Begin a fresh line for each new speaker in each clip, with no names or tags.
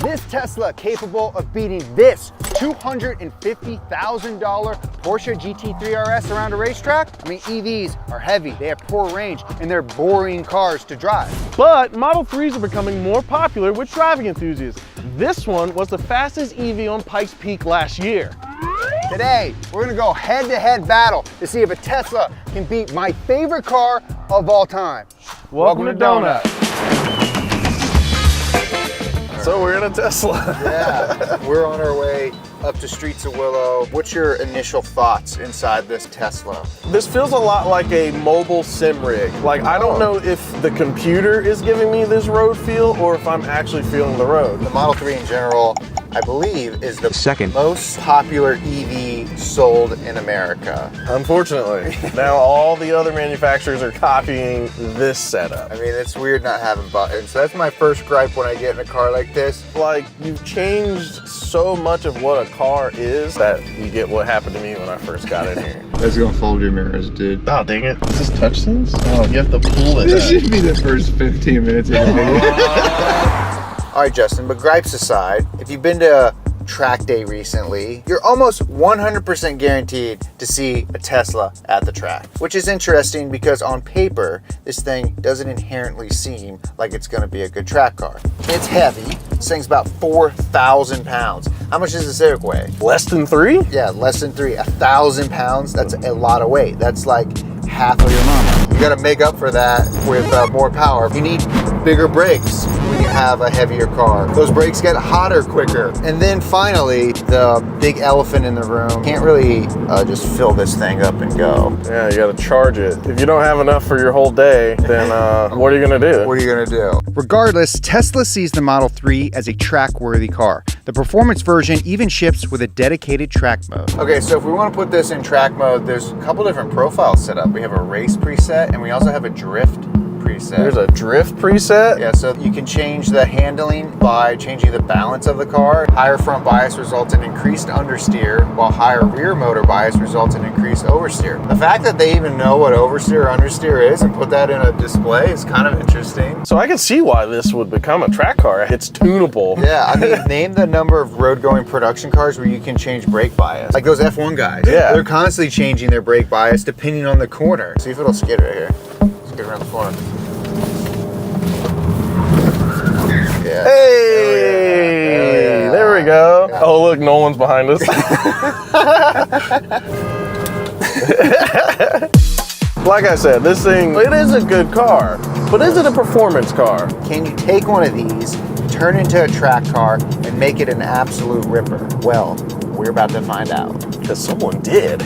This Tesla capable of beating this $250,000 Porsche GT3 RS around a racetrack? I mean, EVs are heavy, they have poor range, and they're boring cars to drive.
But Model 3s are becoming more popular with driving enthusiasts. This one was the fastest EV on Pikes Peak last year.
Today, we're gonna go head-to-head battle to see if a Tesla can beat my favorite car of all time.
Welcome to Donut. So we're in a Tesla.
Yeah, we're on our way up to Streets of Willow. What's your initial thoughts inside this Tesla?
This feels a lot like a mobile sim rig. Like, I don't know if the computer is giving me this road feel or if I'm actually feeling the road.
The Model 3 in general, I believe, is the second most popular EV sold in America.
Unfortunately. Now all the other manufacturers are copying this setup.
I mean, it's weird not having buttons. That's my first gripe when I get in a car like this.
Like, you've changed so much of what a car is that you get what happened to me when I first got in here.
That's gonna fold your mirrors, dude.
Oh, dang it. Is this touch sense? Oh, you have to pull it.
This should be the first 15 minutes of the video.
All right, Justin, but gripes aside, if you've been to track day recently, you're almost 100% guaranteed to see a Tesla at the track, which is interesting because on paper, this thing doesn't inherently seem like it's gonna be a good track car. It's heavy. This thing's about 4,000 pounds. How much does this thing weigh?
Less than 3?
Yeah, less than 3. 1,000 pounds, that's a lot of weight. That's like half of your mama. You gotta make up for that with more power. You need bigger brakes when you have a heavier car. Those brakes get hotter quicker. And then finally, the big elephant in the room, can't really just fill this thing up and go.
Yeah, you gotta charge it. If you don't have enough for your whole day, then what are you gonna do?
What are you gonna do? Regardless, Tesla sees the Model 3 as a track-worthy car. The performance version even ships with a dedicated track mode. Okay, so if we want to put this in track mode, there's a couple different profiles set up. We have a race preset and we also have a drift preset.
There's a drift preset?
Yeah, so you can change the handling by changing the balance of the car. Higher front bias results in increased understeer, while higher rear motor bias results in increased oversteer. The fact that they even know what oversteer or understeer is and put that in a display is kind of interesting.
So I can see why this would become a track car. It's tunable.
Yeah, I mean, name the number of road-going production cars where you can change brake bias. Like those F1 guys.
Yeah.
They're constantly changing their brake bias depending on the corner. See if it'll skid right here. Skid around the corner. Yeah.
Hey! There we go.
Yeah.
Oh, look, Nolan's behind us. Like I said, this thing, it is a good car, but is it a performance car?
Can you take one of these, turn it into a track car, and make it an absolute ripper? Well, we're about to find out.
Because someone did.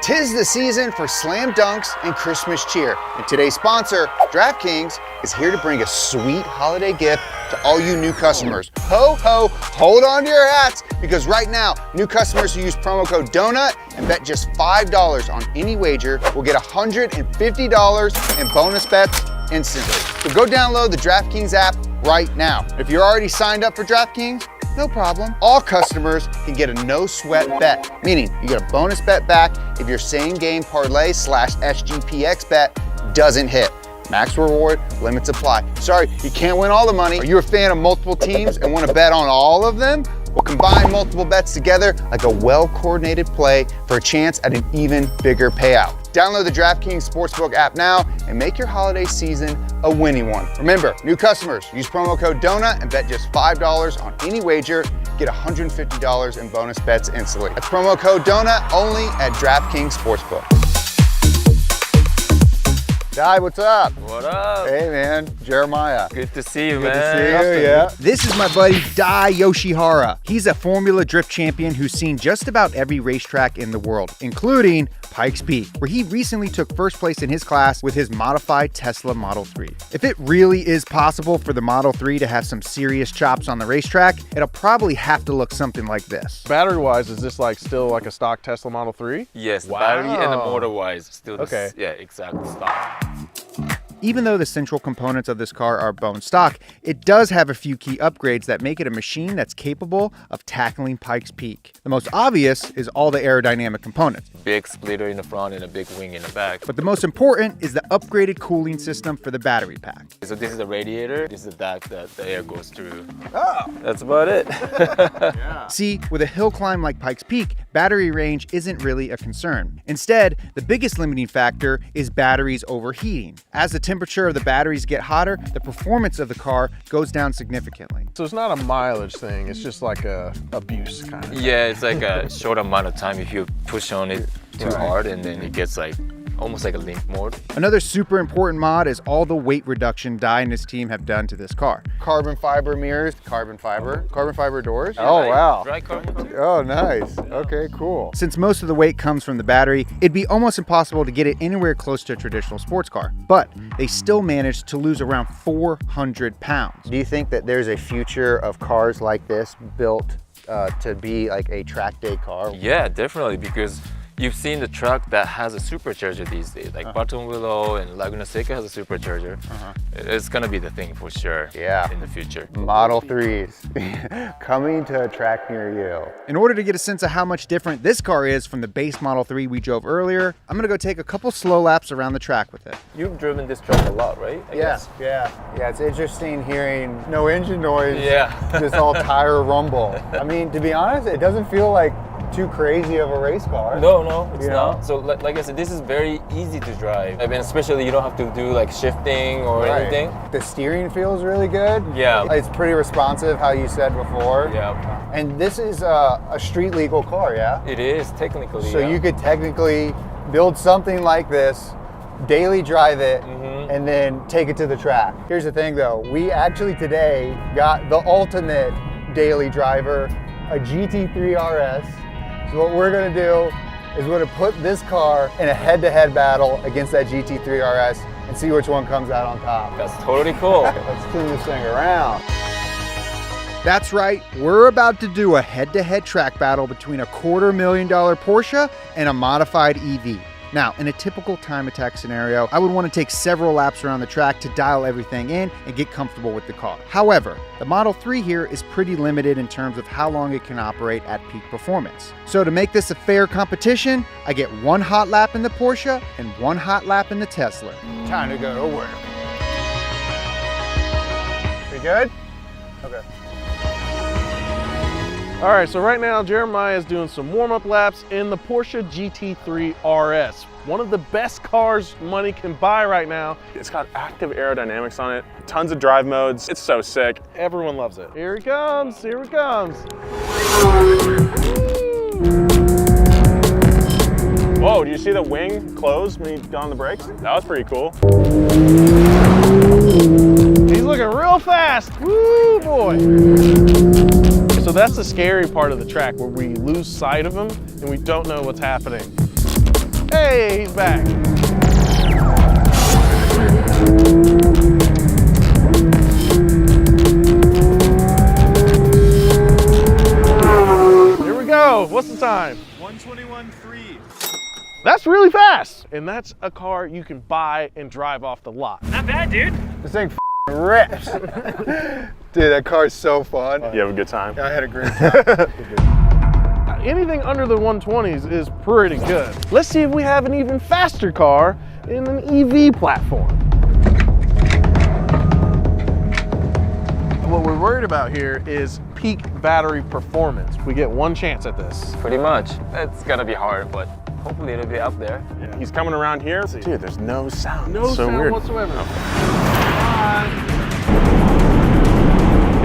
'Tis the season for slam dunks and Christmas cheer. And today's sponsor, DraftKings, is here to bring a sweet holiday gift to all you new customers. Ho, ho, hold on to your hats, because right now, new customers who use promo code DONUT and bet just $5 on any wager will get $150 in bonus bets instantly. So go download the DraftKings app right now. If you're already signed up for DraftKings, no problem. All customers can get a no sweat bet, meaning you get a bonus bet back if your same game parlay / SGPX bet doesn't hit. Max reward, limits apply. Sorry, you can't win all the money. Are you a fan of multiple teams and want to bet on all of them? Well, combine multiple bets together like a well-coordinated play for a chance at an even bigger payout. Download the DraftKings Sportsbook app now and make your holiday season a winning one. Remember, new customers, use promo code DONUT and bet just $5 on any wager. Get $150 in bonus bets instantly. That's promo code DONUT only at DraftKings Sportsbook. Di, what's up?
What up?
Hey man, Jeremiah.
Good to see you,
Good
man.
to see you, yeah. This is my buddy Dai Yoshihara. He's a Formula Drift champion who's seen just about every racetrack in the world, including Pikes Peak, where he recently took first place in his class with his modified Tesla Model 3. If it really is possible for the Model 3 to have some serious chops on the racetrack, it'll probably have to look something like this.
Battery-wise, is this like still like a stock Tesla Model 3?
Yes, the
Wow.
battery and the motor-wise still
Okay.
yeah, exact stock.
Even though the central components of this car are bone stock, it does have a few key upgrades that make it a machine that's capable of tackling Pikes Peak. The most obvious is all the aerodynamic components.
Big splitter in the front and a big wing in the back.
But the most important is the upgraded cooling system for the battery pack.
So this is the radiator, this is the duct that the air goes through. Oh, that's about it.
See, with a hill climb like Pikes Peak, battery range isn't really a concern. Instead, the biggest limiting factor is batteries overheating. As the temperature of the batteries get hotter, the performance of the car goes down significantly.
So it's not a mileage thing, it's just like a abuse kind of thing.
Yeah, it's like a short amount of time if you push on it too hard, and then it gets like almost like a link mode.
Another super important mod is all the weight reduction Dai and his team have done to this car. Carbon fiber mirrors, carbon fiber doors. Oh, wow.
Dry carbon.
Oh, nice. Okay, cool. Since most of the weight comes from the battery, it'd be almost impossible to get it anywhere close to a traditional sports car, but they still managed to lose around 400 pounds. Do you think that there's a future of cars like this built to be like a track day car?
Yeah, definitely, because you've seen the truck that has a supercharger these days, like Baton Willow and Laguna Seca has a supercharger. It's gonna be the thing for sure in the future.
Model 3s coming to a track near you. In order to get a sense of how much different this car is from the base Model 3 we drove earlier, I'm gonna go take a couple slow laps around the track with it.
You've driven this truck a lot, right? I guess?
Yeah, it's interesting hearing no engine noise,
Yeah.
just all tire rumble. I mean, to be honest, it doesn't feel like too crazy of a race car.
No, it's
You know?
not. So like I said, this is very easy to drive. I mean, especially you don't have to do like shifting or anything.
The steering feels really good.
Yeah.
It's pretty responsive, how you said before.
Yeah.
And this is a street legal car, yeah?
It is technically.
So you could technically build something like this, daily drive it, and then take it to the track. Here's the thing though, we actually today got the ultimate daily driver, a GT3 RS. So what we're gonna do is we're gonna put this car in a head-to-head battle against that GT3 RS and see which one comes out on top.
That's totally cool.
Let's turn this thing around. That's right, we're about to do a head-to-head track battle between a $250,000 Porsche and a modified EV. Now, in a typical time attack scenario, I would want to take several laps around the track to dial everything in and get comfortable with the car. However, the Model 3 here is pretty limited in terms of how long it can operate at peak performance. So to make this a fair competition, I get one hot lap in the Porsche and one hot lap in the Tesla. Time to go to work. We good? Okay.
All right, so right now Jeremiah is doing some warm-up laps in the Porsche GT3 RS. One of the best cars money can buy right now.
It's got active aerodynamics on it, tons of drive modes. It's so sick.
Everyone loves it. Here he comes, here he comes.
Whoa, do you see the wing close when he got on the brakes? That was pretty cool.
He's looking real fast. Woo, boy. So that's the scary part of the track, where we lose sight of him and we don't know what's happening. Hey, he's back. Here we go. What's the time?
1:21.3.
That's really fast. And that's a car you can buy and drive off the lot.
Not bad, dude.
This thing rips. Dude, that car's so fun.
You have a good time?
I had a great time.
Anything under the 120s is pretty good. Let's see if we have an even faster car in an EV platform. What we're worried about here is peak battery performance. We get one chance at this.
Pretty much. It's gonna be hard, but hopefully it'll be up there.
Yeah. He's coming around here. Dude, there's no sound.
No
It's so
sound
weird.
whatsoever.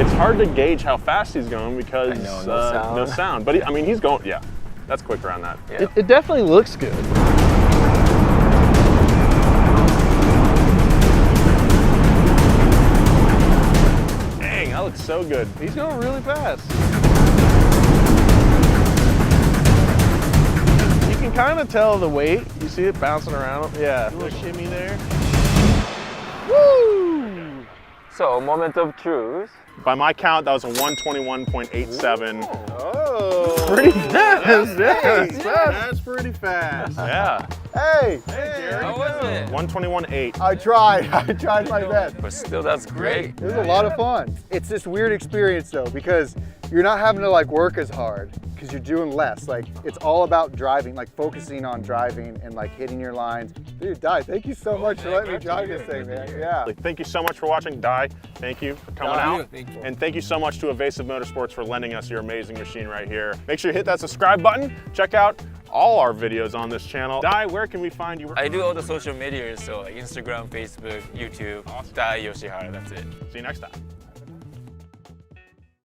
It's hard to gauge how fast he's going because
I know, no sound.
no sound. But I mean, he's going, yeah, that's quick around that.
Yeah.
It definitely looks good.
Dang, that looks so good.
He's going really fast. You can kind of tell the weight. You see it bouncing around. Yeah, a little shimmy there. Woo!
So, moment of truth.
By my count, that was a 121.87.
Oh, pretty fast. That's pretty fast.
Yeah.
Hey!
How was it?
121.8.
I tried my best.
But still, that's great.
It was a lot of fun. It's this weird experience though, because you're not having to like work as hard because you're doing less. Like it's all about driving, like focusing on driving and like hitting your lines. Dude, Di, thank you so much for letting me drive this thing, man. Yeah.
Thank you so much for watching. Di, thank you for coming out.
Thank you.
And thank you so much to Evasive Motorsports for lending us your amazing machine right here. Make sure you hit that subscribe button. Check out all our videos on this channel. Di, where can we find you?
I do all the social media, so like Instagram, Facebook, YouTube. Dai Yoshihara, that's it.
See you next time.